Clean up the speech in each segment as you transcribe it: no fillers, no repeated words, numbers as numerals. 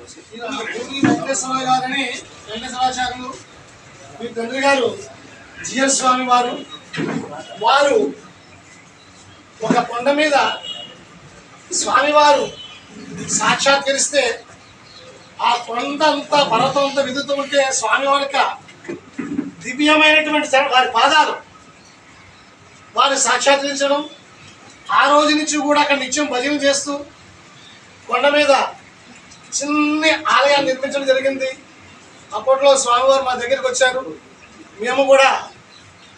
వెంకటేశ్వరరావు గారని వెంకటేశ్వరాచార్యులు మీ తండ్రి గారు జిఎస్ స్వామి వారు ఒక కొండ మీద స్వామివారు సాక్షాత్కరిస్తే ఆ కొండ అంతా పర్వతం విదుతూ ఉంటే స్వామివారికి దివ్యమైనటువంటి వారి పాదాలు వారు సాక్షాత్కరించడం, ఆ రోజు నుంచి కూడా అక్కడ నిత్యం భజన చేస్తూ కొండ మీద చిన్న ఆలయాన్ని నిర్మించడం జరిగింది. అప్పట్లో స్వామివారు మా దగ్గరికి వచ్చారు. మేము కూడా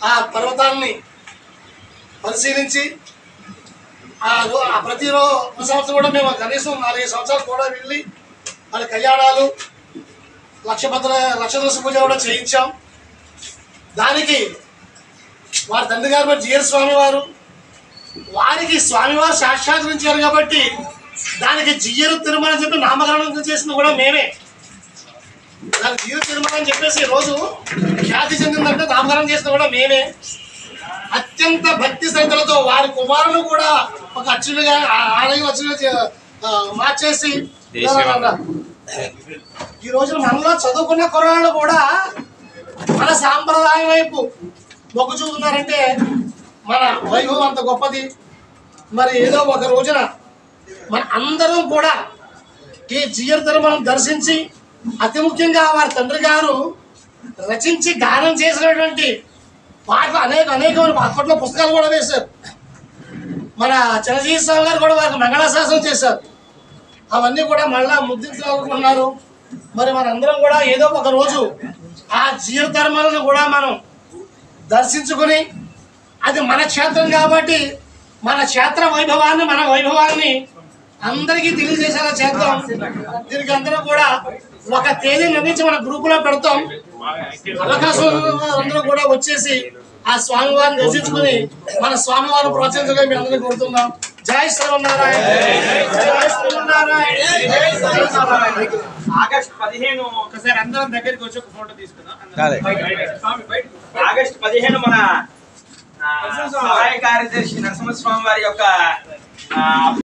ఆ పర్వతాన్ని పరిశీలించి ప్రతి సంవత్సరం కూడా మేము కనీసం 4 సంవత్సరాలు కూడా వెళ్ళి వాళ్ళ కళ్యాణాలు లక్ష దోష పూజ కూడా చేయించాం. దానికి వారి తండ్రి గారు జిఎస్ స్వామి వారికి స్వామివారు సాక్షాత్కరించారు కాబట్టి దానికి జియ్యరు తిరుమల అని చెప్పి నామకరణం చేసింది కూడా మేమే. దానికి జియ్యరు తిరుమల అని చెప్పేసి ఈరోజు ఖ్యాతి చెందిందంటే నామకరణం చేసింది కూడా మేమే. అత్యంత భక్తి శ్రద్ధలతో వారి కుమారులు కూడా ఒక అర్చునుగా ఆలయం అర్చునుగా మార్చేసి ఈ రోజున మనలో చదువుకున్న కుర్రాళ్ళు కూడా మన సాంప్రదాయం వైపు మొగ్గు చూపుతున్నారంటే మన వైభవం అంత గొప్పది. మరి ఏదో ఒక రోజున మన అందరం కూడా ఈ జియ్యరు తిరుమలను దర్శించి అతి ముఖ్యంగా వారి తండ్రి గారు రచించి గానం చేసినటువంటి పాటలు అనేకమైన అప్పట్లో పుస్తకాలు కూడా వేశారు. మన చిరంజీవి స్వామి గారు కూడా వారికి మంగళాశాసనం చేశారు. అవన్నీ కూడా మళ్ళా ముద్రించాలనుకున్నారు. మరి మనందరం కూడా ఏదో ఒక రోజు ఆ జియ్యరు తిరుమలను కూడా మనం దర్శించుకుని, అది మన క్షేత్రం కాబట్టి మన క్షేత్ర వైభవాన్ని మన వైభవాన్ని అందరికీ తెలియజేసేలా చేద్దాం. దీనికి అందరూ కూడా ఒక తేదీ నిర్ణయించి మన గ్రూపులో పెడతాం. అవకాశం అందరూ కూడా వచ్చేసి ఆ స్వామివారిని దర్శించుకుని మన స్వామివారిని ప్రోత్సహించగా మీ అందరినీ కోరుతున్నాం. జై శ్రీమన్నారాయణ. ఆగస్టు 15 ఒకసారి అందరం దగ్గరికి వచ్చి ఒక ఫోటో తీసుకుందాం. ఆగస్టు 15 మన సహాయ కార్యదర్శి నరసింహస్వామి వారి యొక్క